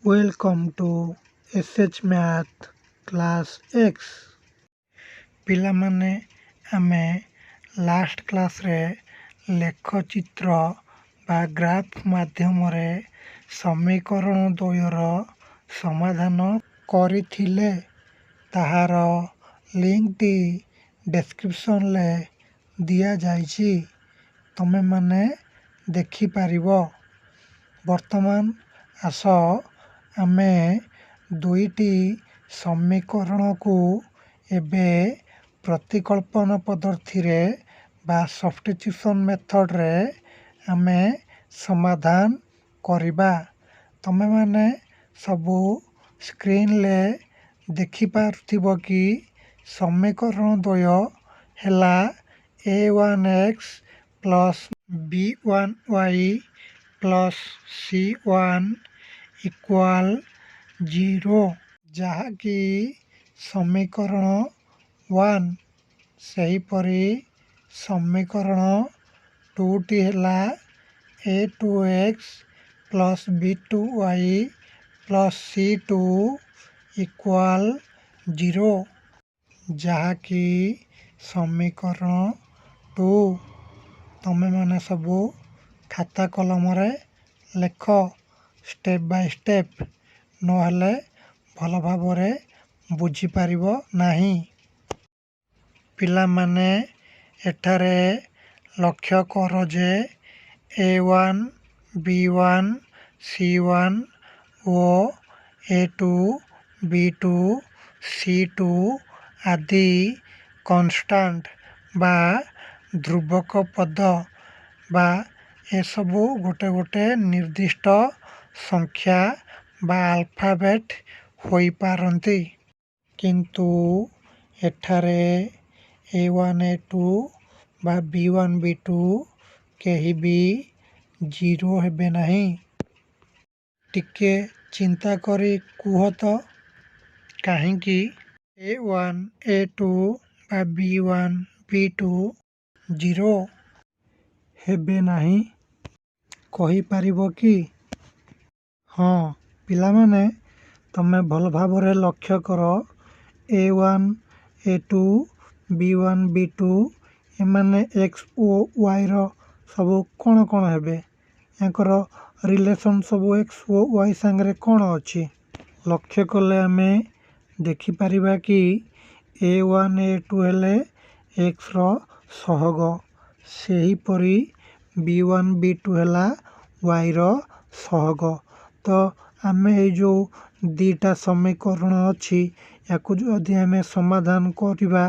Welcome to SH Math Class X ପିଲାମାନେ ଆମେ last କ୍ଲାସ୍ରେ ଲେଖଚିତ୍ର ବା ଗ୍ରାଫ୍ ମାଧ୍ୟମରେ ସମୀକରଣ ଦ୍ୱୟର ସମାଧାନ କରିଥିଲେ। ତାହାର ଲିଙ୍କଟି ଡେସ୍କ୍ରିପ୍ସନରେ ଦିଆଯାଇଛି, ତମେମାନେ ଦେଖିପାରିବ। ବର୍ତ୍ତମାନ ଆସ ଆମେ ଦୁଇଟି ସମୀକରଣକୁ ଏବେ ପ୍ରତିକଳ୍ପନ ପଦ୍ଧତିରେ ବା ସବଷ୍ଟିଟ୍ୟୁସନ୍ ମେଥଡ଼ରେ ଆମେ ସମାଧାନ କରିବା। ତମେମାନେ ସବୁ ସ୍କ୍ରିନରେ ଦେଖିପାରୁଥିବ କି ସମୀକରଣ ଦ୍ୱୟ ହେଲା a1x plus b1y plus c1 equal 0, ଯାହାକି ସମୀକରଣ 1। ସେହିପରି ସମୀକରଣ 2ଟି ହେଲା a2x plus b2y plus c2 equal 0, ଯାହାକି ସମୀକରଣ 2। ତମେମାନେ ସବୁ ଖାତା କଲମରେ ଲେଖ ଷ୍ଟେପ୍ ବାଇ ଷ୍ଟେପ୍, ନହେଲେ ଭଲ ଭାବରେ ବୁଝିପାରିବ ନାହିଁ। ପିଲାମାନେ ଏଠାରେ ଲକ୍ଷ୍ୟ କର ଯେ a1, b1, c1 ଓ a2, b2, c2 ଆଦି କନଷ୍ଟାଣ୍ଟ ବା ଧ୍ରୁବକ ପଦ ବା ଏସବୁ ଗୋଟେ ଗୋଟେ ନିର୍ଦ୍ଦିଷ୍ଟ ସଂଖ୍ୟା ବା ଆଲଫାବେଟ୍ ହୋଇପାରନ୍ତି, କିନ୍ତୁ ଏଠାରେ a1, a2 ବା b1, b2 କେହି ବି 0 ହେବେ ନାହିଁ। ଟିକେ ଚିନ୍ତା କରି କୁହ ତ କାହିଁକି a1, a2 ବା b1, b2 0 ହେବେ ନାହିଁ, କହିପାରିବ କି? ହଁ ପିଲାମାନେ, ତମେ ଭଲ ଭାବରେ ଲକ୍ଷ୍ୟ କର a1, a2, b1, b2 ଏମାନେ x ଓ yର ସବୁ କ'ଣ କ'ଣ ହେବେ? ୟାଙ୍କର ରିଲେସନ୍ ସବୁ x ଓ y ସାଙ୍ଗରେ କ'ଣ ଅଛି? ଲକ୍ଷ୍ୟ କଲେ ଆମେ ଦେଖିପାରିବା କି a1, a2 ହେଲେ xର ସହଗ, ସେହିପରି b1, b2 ହେଲା yର ସହଗ। ତ ଆମେ ଏଇ ଯେଉଁ ଦୁଇଟା ସମୀକରଣ ଅଛି, ୟାକୁ ଯଦି ଆମେ ସମାଧାନ କରିବା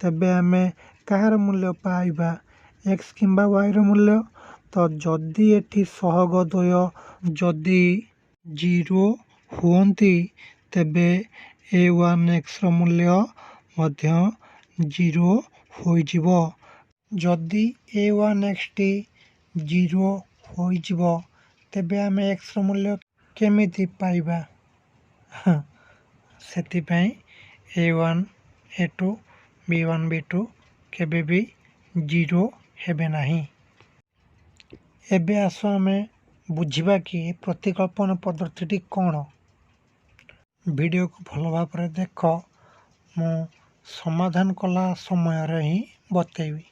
ତେବେ ଆମେ କାହାର ମୂଲ୍ୟ ପାଇବା? x କିମ୍ବା yର ମୂଲ୍ୟ। ତ ଯଦି ଏଠି ସହଗ ଦ୍ୱୟ ଯଦି 0 ହୁଅନ୍ତି ତେବେ a1xର ମୂଲ୍ୟ ମଧ୍ୟ 0 ହୋଇଯିବ। ଯଦି a1xଟି 0 ହୋଇଯିବ ତେବେ ଆମେ xର ମୂଲ୍ୟ କେମିତି ପାଇବା? ସେଥିପାଇଁ a1, a2, b1, b2 କେବେ ବି 0 ହେବେ ନାହିଁ। ଏବେ ଆସ ଆମେ ବୁଝିବା କି ପ୍ରତିକଳ୍ପନ ପଦ୍ଧତିଟି କ'ଣ। ଭିଡ଼ିଓକୁ ଭଲ ଭାବରେ ଦେଖ, ମୁଁ ସମାଧାନ କଲା ସମୟରେ ହିଁ ବତେଇବି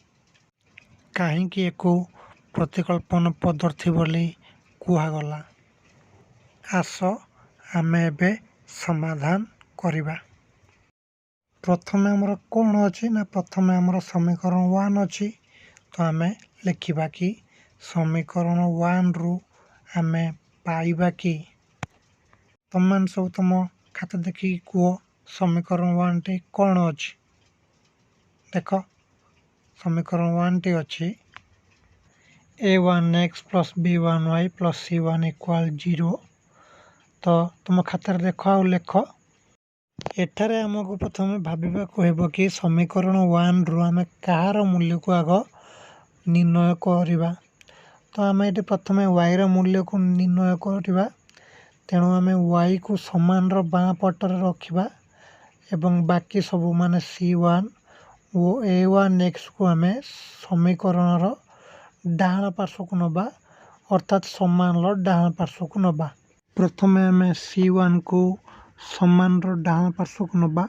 କାହିଁକି ୟାକୁ ପ୍ରତିକଳ୍ପନ ପଦ୍ଧତି ବୋଲି କୁହାଗଲା। ଆସ ଆମେ ଏବେ ସମାଧାନ କରିବା। ପ୍ରଥମେ ଆମର କ'ଣ ଅଛି ନା ପ୍ରଥମେ ଆମର ସମୀକରଣ 1 ଅଛି। ତ ଆମେ ଲେଖିବା କି ସମୀକରଣ 1ରୁ ଆମେ ପାଇବା କି? ତମମାନେ ସବୁ ତମ ଖାତା ଦେଖିକି କୁହ ସମୀକରଣ 1ଟି କ'ଣ ଅଛି? ଦେଖ ସମୀକରଣ 1ଟି ଅଛି a1x plus b1y plus c1 equal 0। ତ ତୁମ ଖାତାରେ ଦେଖ ଆଉ ଲେଖ। ଏଠାରେ ଆମକୁ ପ୍ରଥମେ ଭାବିବାକୁ ହେବ କି ସମୀକରଣ 1ରୁ ଆମେ କାହାର ମୂଲ୍ୟକୁ ଆଗ ନିର୍ଣ୍ଣୟ କରିବା। ତ ଆମେ ଏଠି ପ୍ରଥମେ yର ମୂଲ୍ୟକୁ ନିର୍ଣ୍ଣୟ କରିବା। ତେଣୁ ଆମେ yକୁ ସମାନର ବାଁ ପଟରେ ରଖିବା ଏବଂ ବାକି ସବୁ ମାନେ c1 ଓ a1xକୁ ଆମେ ସମୀକରଣର ଡାହାଣ ପାର୍ଶ୍ୱକୁ ନେବା, ଅର୍ଥାତ୍ ସମାନର ଡାହାଣ ପାର୍ଶ୍ୱକୁ ନେବା। प्रथमे आम C1 को समान डाण पार्श्व को नबा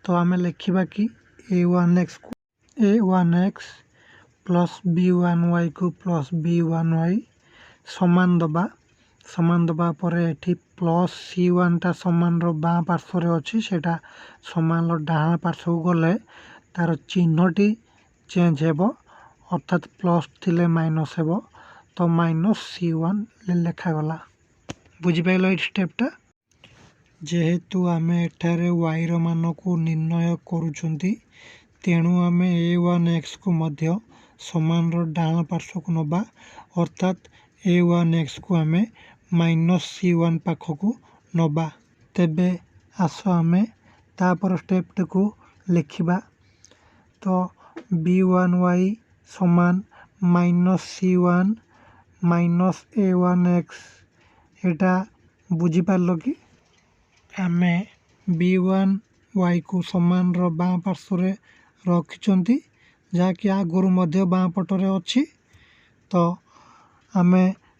तो आम लिखा कि A1x को A1x प्लस B1y को प्लस B1y समान दबा पर एठी प्लस C1 टा समान बाँ पार्श्व अच्छी सेटा समान डाण पार्श्व गले तार चिन्हटी चेंज हेब अर्थात प्लस थिले माइनस हेब तो माइनस C1 लेखागला बुझिपाइल ये स्टेपटा जेहेतु आम एठारे y रो मान को निर्णय करूछंती तेणु आम A1x को मध्य समान डाण पार्श्व को नबा अर्थात A1x को आम माइनस C1 पाखक नबा तेबे आस आम तापर स्टेप को लिखिबा तो B1y समान माइनस C1 माइनस A1x एटा बुझी पारलो कि आम B1y को समान बाँ पार्श्व रखिंट जहाँकि आगुरी मध्य बाँ पटरे अच्छी तो आम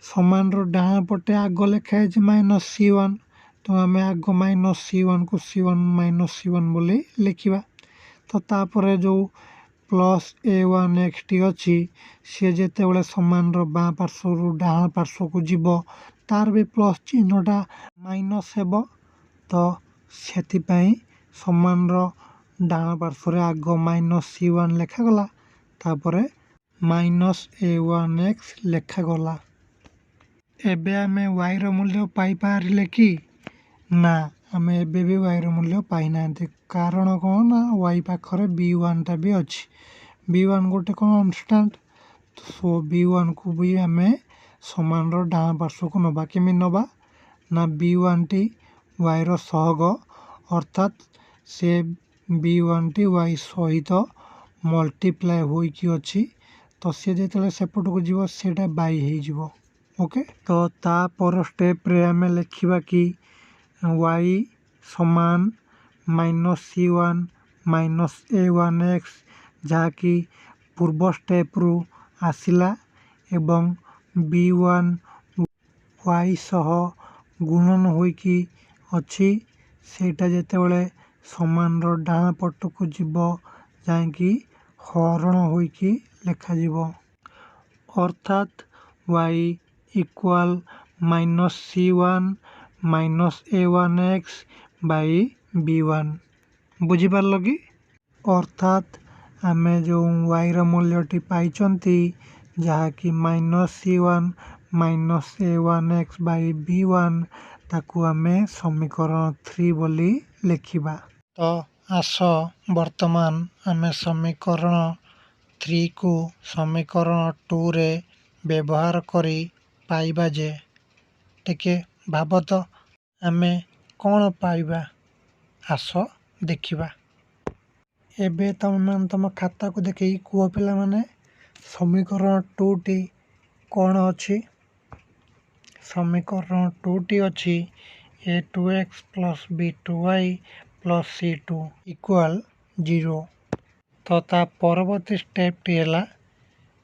समान डाण पटे आग लिखाई माइनस C1 तो आम आग माइनस C1 को C1 माइनस C1 बोली लिखा तो तापर जो प्लस A1x टी अच्छी सी जिते समान बाँ पार्श्व डाण पार्श्व को जीव तार भी प्लस चिन्हटा माइनस हेब तो सेथिपाई समान डाण पार्श्व आग माइनस C1 लेखागला तापर माइनस A1x लेखागला एबे आमे y रो मूल्य पाई पारिले कि ना आमे एबे भी y रो मूल्य पाई नांती कारण कौन ना y पाखरे B1 टा भी अच्छी B1 गोटे कॉन्स्टेंट सो B1 को भी आमे समान डाण पार्श्व को नबा केमि नबा ना B1 टी y रो सहग अर्थात से B1 टी y सहित मल्टीप्लाई होइकी अच्छी तो सी जो सेपट को जीव सेटा बाई हो ओके तो तापर स्टेप रे आम लिखा कि y समान माइनस C1 माइनस A1x जहाँकि पूर्व स्टेप रु आसिला एवं B1 y सह गुणन होइकी अच्छी सेटा जेतेबेले समान डाण पट को जीव जहाँकि हरण होइकी लेखा जीव अर्थात y equal minus C1 minus A1x by B1 बुझीपार कि अर्थात आम जो y रो मूल्यटी पाई जहाँकि minus C1 minus A1x by B1 ताकू आम समीकरण 3 बोली लिखिबा तो आस वर्तमान आम समीकरण 3 को समीकरण 2 रे व्यवहार करी पाइबा जे टिके भाब तो आम कौन पाइबा आस देखिबा एबे तुम खाता को देखी कुह पिला माने समीकरण 2 टी कौन अच्छी समीकरण 2 टी अच्छी A2x plus B2y plus C2 equal 0 तो ता परवर्ती स्टेप टी है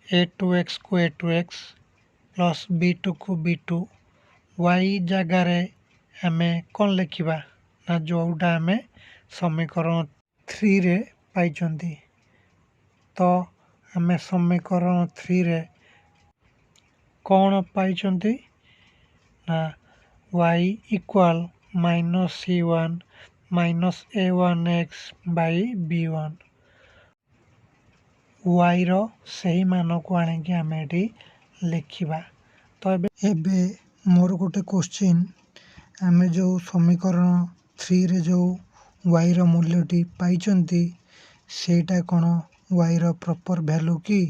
A2x को A2x प्लस B2 को B2 y जगार आम कौन लिखा ना जोटा आम समीकरण 3 रे पाई तो आम समीकरण 3 रे कौन पाई ना y equal minus C1 minus A1x by B1 y रो सही मान को आनिकी आम एटी लिखिबा तो एबे मोर गोटे क्वेश्चन आम जो समीकरण 3 रे जो y रो मूल्यटी पाई सेटा कौन y रो प्रॉपर वैल्यू कि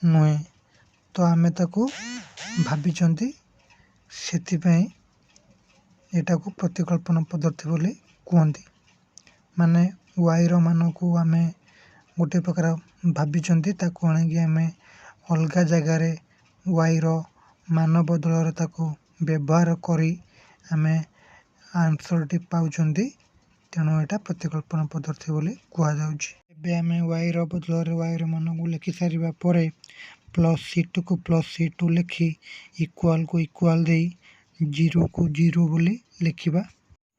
नुहे तो आम ताको भाभी सेथिपाई एटा को प्रतिकल्पना पद्धति बोली कहते माने y रो मान को आम गोटे प्रकार भाभी ताको आनिकी आम अलग जगार y रो मान बदल ताको व्यवहार करी आम आंसर टी पाउछंती तेणु एटा प्रतिकल्पना पद्धति बोली कहुच्छे एबे आम y रो बदल y रो मान को लिखि सारिबा परे प्लस C2 को प्लस C2 लिखि इक्वाल को इक्वाल दे 0 को 0 बोली लिखिबा।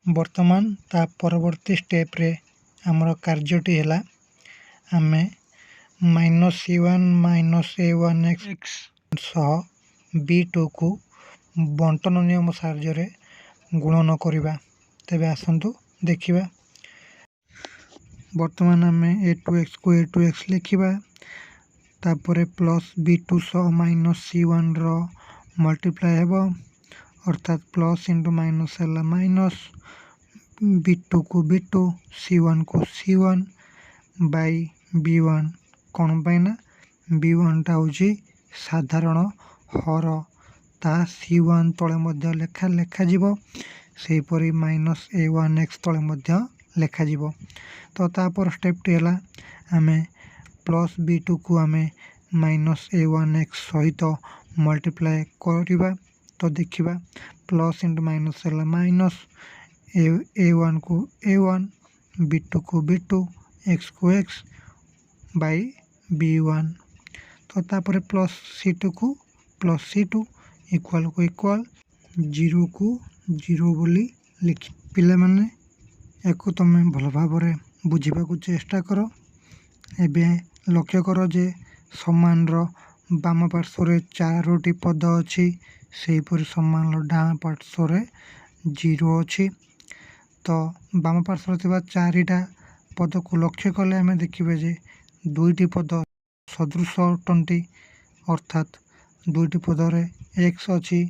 वर्तमान ता परवर्ती स्टेप रे हमर कार्यटी हैला आमे -c1 -a1x सह b2 को बंटन नियम साहाय्य गुणन करिबा। तेबे आसंतु देखिबा। वर्तमान आमे a2x को a2x लिखिबा तापरे प्लस b2 सह -c1 रो मल्टीप्लाई हेबो अर्थात प्लस इंटू माइनस हैला माइनस b2 को b2 c1 को c1 बाय b1 कौन पाइना b1 टा होची साधारण हर ता c1 तले मध्य लेखा जीवो सेही परी -a1x तले मध्य लेखा जीवो। तो तापर स्टेप टी हैला आमे प्लस b2 को आमे -a1x सहित मल्टीप्लाई करिबा। तो देखिबा प्लस इंटू माइनस हैला माइनस a1 को a1 b2 को b2 x को x बाय b1। तो तापर प्लस c2 को प्लस c2 इक्वल को इक्वल 0 को 0 बोली लिखि। पिला माने एको तमे भल भाबरे बुझिबा को चेष्टा करो। एबे लक्ष्य करो जे समान रो बाम पार्श्व रे 4टी पद अछि सेही परि समान रो डान पार्श्व रे 0 अछि। तो बाम पार्श्व थिबा 4टा पद को लक्ष्य कले हमें देखिबे जे दुईटी पद सदृश अटंती अर्थात दुईटी पद रे x अछि।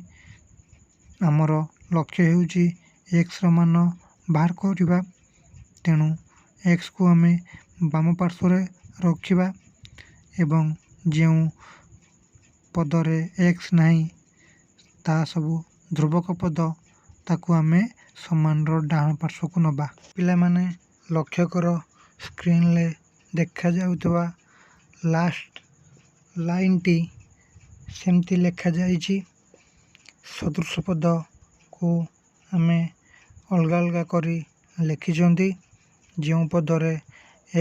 हमर लक्ष्य हेउची x रो मान बाहर करिबा तेनु x को हमें बाम पार्श्व रे रखिबा एवं जेउ पद रे x नाही ता सबु ध्रुवक पद ताकू हमें समान रो डान पार्श्व को नबा। पिला माने लक्ष्य करो स्क्रीन ले देखा जाउतबा लास्ट लाइन टी सेमती लेखा जाइछि। सदृश पद को हमें अलगा अलगा करी लिखिजंती जेउ पद रे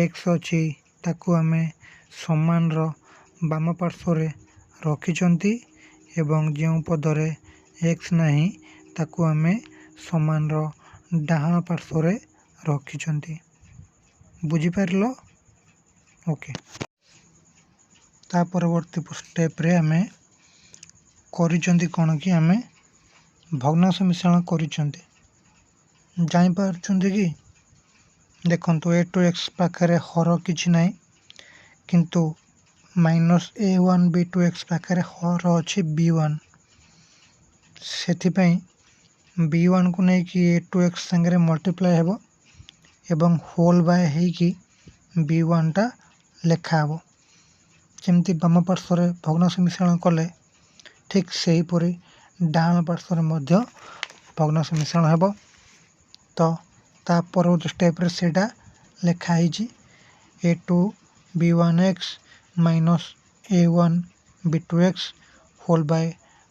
x अछि ताकू हमें समान रो बाम पार्श्व रे रखिजंती एवं जेउ पद रे x नाही ताकू हमें समान रो डाहाण पार्श्व रे रखिजंती। बुझी पारलो ओके। ता परवर्ती स्टेप रे हमें करिजंती कोन कि हमें भग्नांश मिश्रण करिजंती जानि पारछंती कि देखंतु a2x पाखरे हर किछि नाही किंतु -a1 b2x पाखरे हर अछि b1 सेथि पई b1 को नै कि a2x संगे मल्टीप्लाई हेबो एवं होल बाय हेई कि b1 टा लेखा हेबो। जेमती बाम पार्श्व रे भग्नांश मिश्रण कले ठीक सेही परी डाहाण पार्श्व रे मध्य भग्नांश मिश्रण हेबो। तो ता परवर्ती स्टेप रे सेटा लेखा hazy a2 b1x -a1 b2x whole bye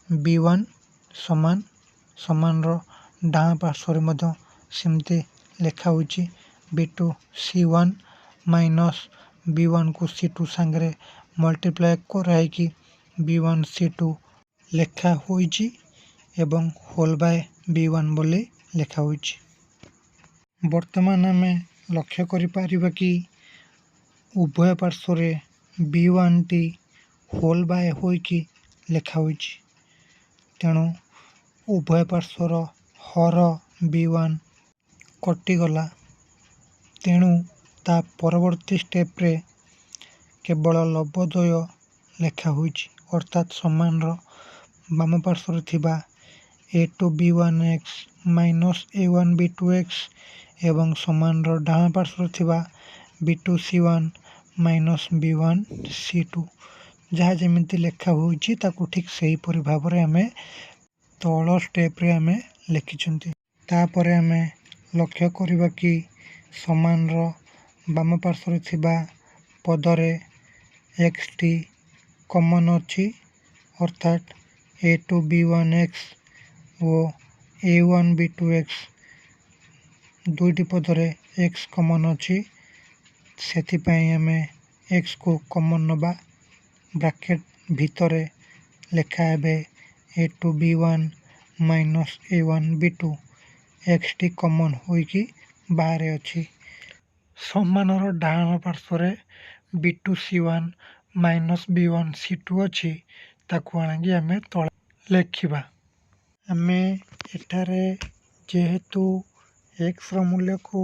b1 समान समान रो डाहाण पार्श्व रे मध्य सेमती लेखा होची b2 c1 -b1 को c2 संगे मल्टीप्लाई कराई कि b1 c2 लेखा होईची एवं होल बाय b1 बोली लेखा होईची। वर्तमान हमें लक्ष्य करि पारिबा कि उभय पार्श्व रे b1 टी होल बाय होई कि लेखा होईची तेणु उभय पार्श्व रो हर b1 कटि गला तेणु ता परवर्ती स्टेप रे केवल लब्धद्वय लेखा होईची अर्थात समान रो बाम पार्श्व रे थिबा a2 b1x -a1 b2x एवं समान रो डाहाण पार्श्व रे थिबा b2 c1 -b1 c2 जहाँ जेमिति लेखा होईची ताकू ठीक सही परि भाबरे हमें तळ स्टेप रे हमें लिखिचंती। तापरे हमें लक्ष्य करिबा कि समान रो बाम पार्श्व रे थिबा पद रे x टी कॉमन अछि अर्थात a2 b1x और a1 b2x दुईटी पद रे x कॉमन अछि सेथि पई हमें x को कॉमन नबा ब्रैकेट भितरे लेखा हेबे a2 b1 minus a1b2 x कमन होइकी बाहर अछि। सम्मानर डाहाण पार्श्व b2 c1 minus b1 c2 अछि ताकू आनिकी आमे तळे लेखिबा। आमे एठारे जेहेतु x ର मूल्य को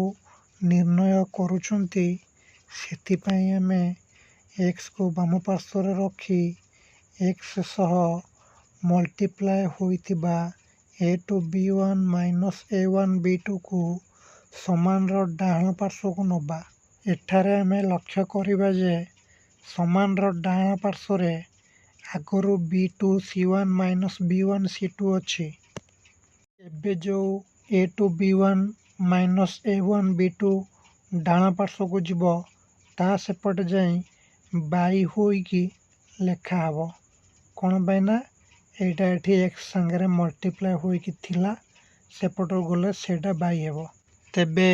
निर्णय करूछंती सेथिपाई आमे x को बाम पार्श्व रखी x सह मल्टीप्लाय होइतिबा a2b1 माइनस a1b2 को समानर डाहाण पार्श्व को नबा। एठारे आमे लक्ष्य करिबा जे समानर डाहाण पार्श्व रे आगरू b2 c1 minus b1 c2 अछि। एबे जो a2b1 माइनस a1 b2 डाहाण पार्श्व को जिवो ता सेपटे जाई बाई होइकी लेखा हबो। कोन बाइना एटा एठी x संगरे मल्टीप्लाय होइकी थिला सेपटो गले सेटा बाई हेबो। तेबे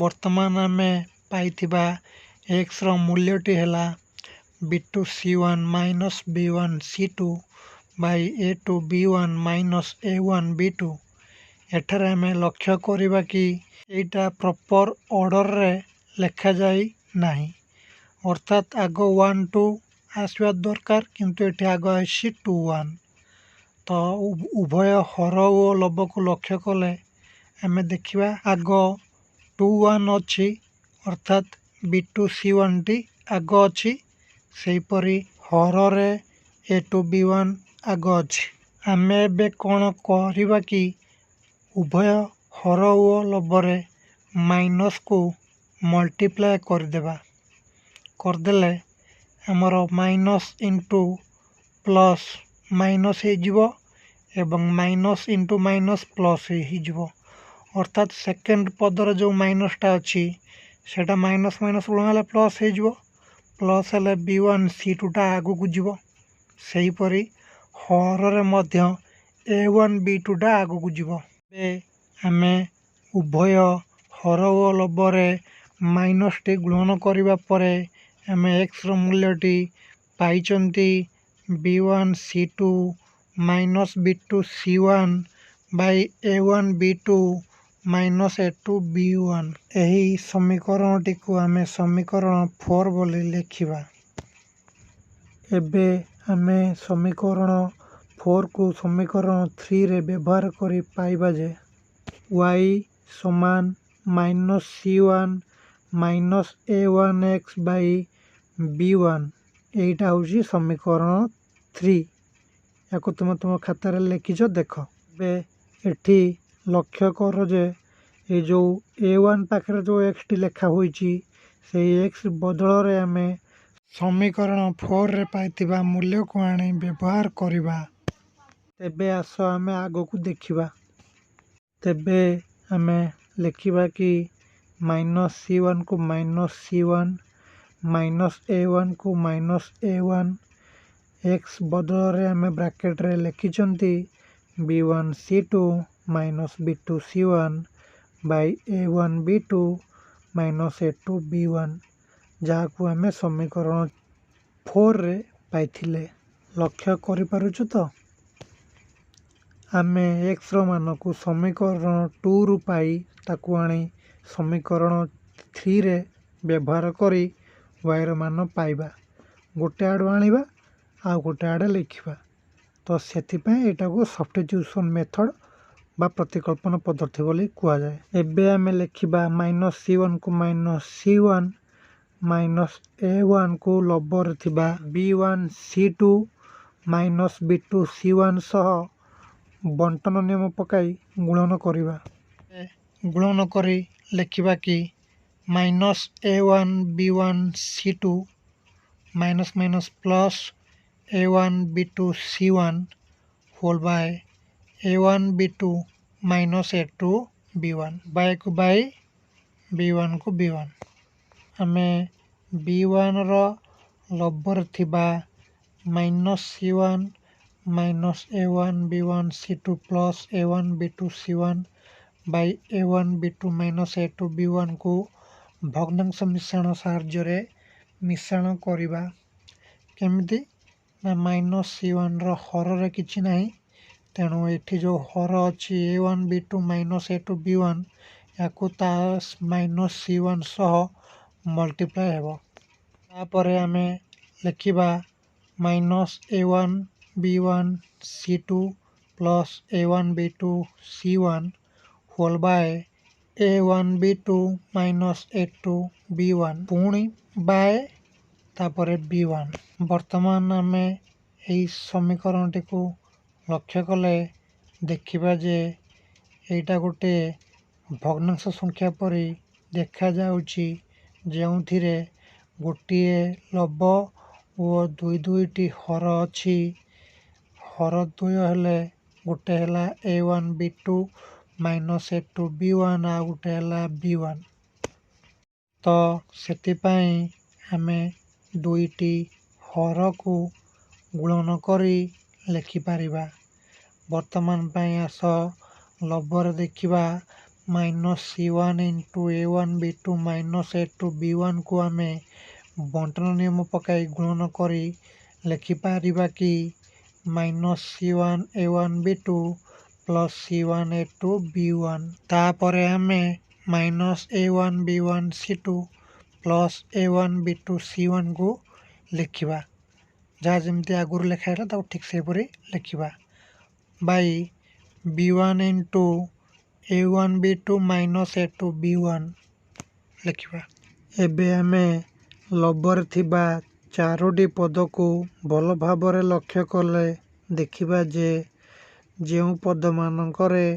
वर्तमान आमे पाइथिबा x ର मूल्यटी हेला b2 c1 minus b1 c2 by a2 b1 minus a1 b2। एठारे आमे लक्ष्य करिबा कि एटा प्रॉपर ऑर्डर रे लेखा जाई नाही, अर्थात आगो 1 2 आसवा दरकार किंतु एठी आगो आसी 2 1। तो उभय हर ओ लब को लक्ष्य कले आमे देखिबा आगो 2 1 अछि अर्थात b2 c1 टी आगो अछि सेहीपरि हर रे a2 b1 आगो अछि। आमे एबे कोन करिबा कि उभय हर ओ लब रे माइनस को मल्टीप्लाय करदेबा। करदेले हमर माइनस इंटू प्लस माइनस हे जिवो एवं माइनस इंटू माइनस प्लस हे जिवो, अर्थात सेकंड पदर जो माइनस टा अछि सेटा माइनस माइनस गुणले प्लस हे जिवो, प्लस हेले b1 c2 टा आगु को जिवो। सेही परि हर रे मध्य a1 b2 टा आगु को जिवो। बे आमे उभय हर ओ लब रे माइनस टी गुणन करिबा परे आमे x रो मूल्यटी पाइचंती b1 c2 minus b2 c1 by a1 b2 minus a2 b1। एही समीकरणटी को आमे समीकरण 4 बोली लेखिबा। एबे आमे समीकरण 4 को समीकरण 3 रे व्यवहार करी पाइबा जे y समान minus c1 minus a1x by b1 एटा होची समीकरण 3। याको तुम खातार लेखिछ देख। बे एठी लक्ष्य कर जे ए जो a1 पाखरे जो x टी लेखा होईची से x बदल रे आमे समीकरण 4 रे पाइतिबा मूल्य को आनी व्यवहार करिबा। तेबे आसो आमे आगो को देखिबा। तेबे आमे लेखिबा कि माइनस c1 को माइनस c1 माइनस a1 को माइनस a1 x बदल रे आमे ब्रैकेट रे लेखिचंती b1 c2 minus b2 c1 by a1 b2 minus a2 b1 जहा को आमे समीकरण 4 रे पाइथिले। लक्ष्य करि पारुछु तो आमे x रो मान को समीकरण 2 रु पाई ताकू आनी समीकरण 3 रे व्यवहार करी y रो मान पाइबा। गोटे आडो आनिबा आ गोटे आडे लिखिबा। तो सेथि पय एटा को सब्स्टिट्यूशन मेथड बा प्रतिकल्पन पद्धति बोली कुआ जाय। एबे आमे लिखिबा माइनस c1 को माइनस c1 माइनस a1 को लबर थिबा b1 c2 minus b2 c1 सह बंटन नियम पकाई गुणन करिबा। गुणन करी लिखिबा कि minus a1 b1 c2 minus minus plus a1 b2 c1 whole by a1 b2 minus a2 b1 by को बाय b1 को b1। आमे b1 रो लबर थिबा minus c1 minus a1 b1 c2 plus a1 b2 c1 by a1 b2 minus a2 b1 को भग्नांश मिश्रण साहाय्य रे मिश्रण करिबा। केमिति ना माइनस c1 रो हर रे किछि नाही तेणु एठी जो हर अच्छी a1 b2 minus a2 b1 याकू ता माइनस c1 सह मल्टीप्लाई हेबो। तापरे आमे लिखिबा minus a1 b1 c2 plus a1 b2 c1 whole by a1 b2 minus a2 b1 पुणी बाय तापरे b1। वर्तमान आमे एई समीकरणटी को लक्ष्य कले देखिबा जे एटा गोटे भग्नांश संख्या परि देखा जाउची, जेउथिरे गोटिए लब ओ दुई दुईटी हर अछि। हर दुई हेले गोटे हेला a1 b2 minus a2 b1 आ गोटे हेला b1। तो सेतिपाई आमे दुईटी हर को गुणन करी लिखि पारिबा। वर्तमान पाई आस लबर देखिबा minus c1 into a1 b2 minus a2 b1 को आमे बंटन नियम पकाई गुणन करी लिखि पारिबा कि minus c1 a1 b2 plus c1 a2 b1। तापरे आमे minus a1 b1 c2 plus a1 b2 c1 को लिखिबा। जहाँ जमती आगुर लिखा है ताको ठीक से परी लिखिबा by b1 into a1 b2 minus a2 b1 लिखिबा। एबे आमे लबर थिबा चारोटी पद को भल भाबरे लक्ष्य कले देखिबा जे जेउ पद मानकरे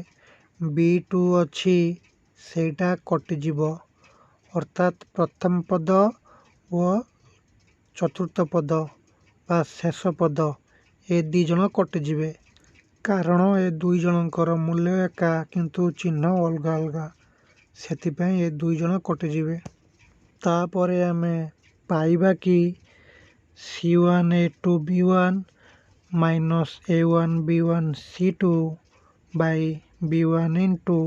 b2 अच्छी सेटा कटि जीवो, अर्थात प्रथम पद व चतुर्थ पद बा शेष पद ए दी जन कटिजिबे। कारण ए दुई जनकर मूल्य एका किंतु चिन्ह अलगा अलगा, सेतिपई ए दुई जन कटिजिबे। तापरे आमे पाइबा कि c1 a2 b1 minus a1 b1 c2 by b1 into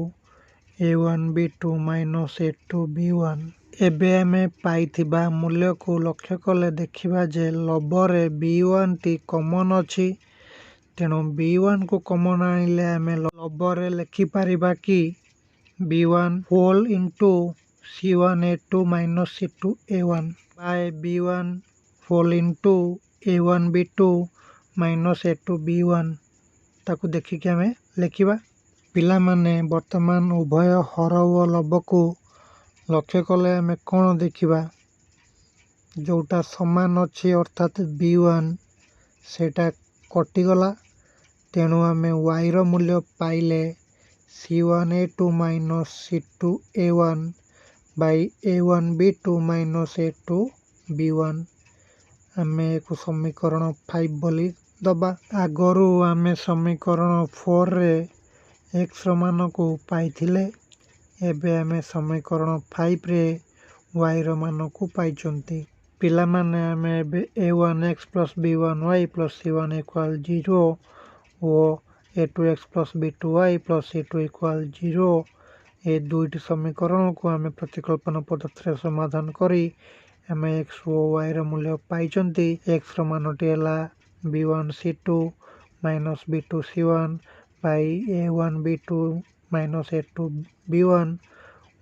a1 b2 minus a2 b1। एबे आमे पाइथिबा मूल्य को लक्ष्य कले देखिबा जे लबरे b1 टी कॉमन अछि, तेणु b1 को कॉमन आनिले आमे लबरे लिखि पारिबा कि b1 whole into c1 a2 minus c2 a1 by b1 whole into a1 b2 minus a2 b1 ताकू देखिके आमे लिखिबा। पिला माने वर्तमान उभय हर व लब को लक्ष्य कले आमे कौन देखिबा, जोटा समान अच्छी अर्थात b1 सेटा कटिगला, तेणु आमे y रो मूल्य पाइले c1 a2 minus c2 a1 by a1 b2 minus a2 b1। आमे एक समीकरण 5 बोली दबा। आगरू आमे समीकरण 4 रे x मान को पाइथिले, एबे आमे समीकरण 5 रे y रो मान को पाइचंती। पिला माने आमे एबे a1x plus b1y plus c1 equal 0 ओ a2x plus b2y plus c2 equal 0 ए दुईटी समीकरण को आमे प्रतिकल्पन पद्धति रे समाधान करी आमे x ओ y रो मूल्य पाइचंती। x रो मानटी हैला b1 c2 minus b2 c1 by a1 b2 minus a2 b1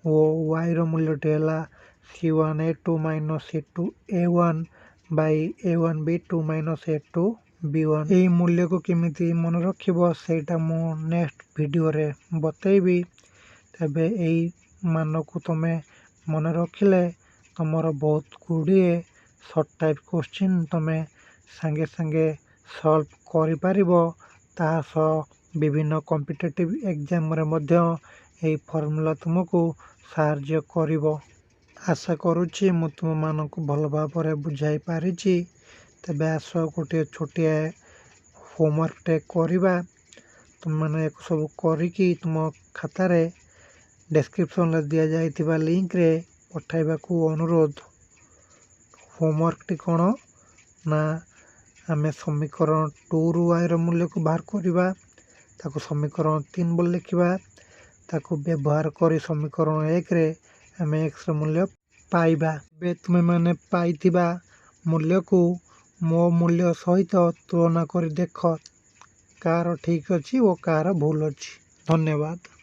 ओ y रो मूल्यटी हैला c1 a2 minus c2 a1 by a1 b2 minus a2 b1। एई मूल्य को केमिति मन रखिबो सेटा मो नेक्स्ट वीडियो रे बतैबी। तबे एई मान को तमे मन रखिले तमर बहुत गुड़िए शॉर्ट टाइप क्वेश्चन तमे संगे संगे सॉल्व करि पारिबो। ताहा सह विभिन्न कॉम्पिटिटिव एग्जाम रे मध्य एई फॉर्मूला तुमको साहाय्य करिवो। आशा करूची मु तुम मानक भल भाबरे बुझाई पारिची। तबे आस गोटे छोटिया होमवर्क टे करिबा। तुम माने एक सब करिकी तुम खाता रे डिस्क्रिप्शन रे दिया जाइथिबा लिंक रे पठाइबा को अनुरोध। होमवर्क टी कोन ना आमे समीकरण 2 रु y रो मूल्य को बाहर करिबा, ताको समीकरण 3 बोल लिखिबा, ताको व्यवहार करी समीकरण 1 रे आमे x रो मूल्य पाइबा। बे तुमे माने पाइथिबा मूल्य को मो मूल्य सहित तुलना करी देख କାହାର ଠିକ୍ ଅଛି ଓ କାହାର ଭୁଲ ଅଛି। ଧନ୍ୟବାଦ।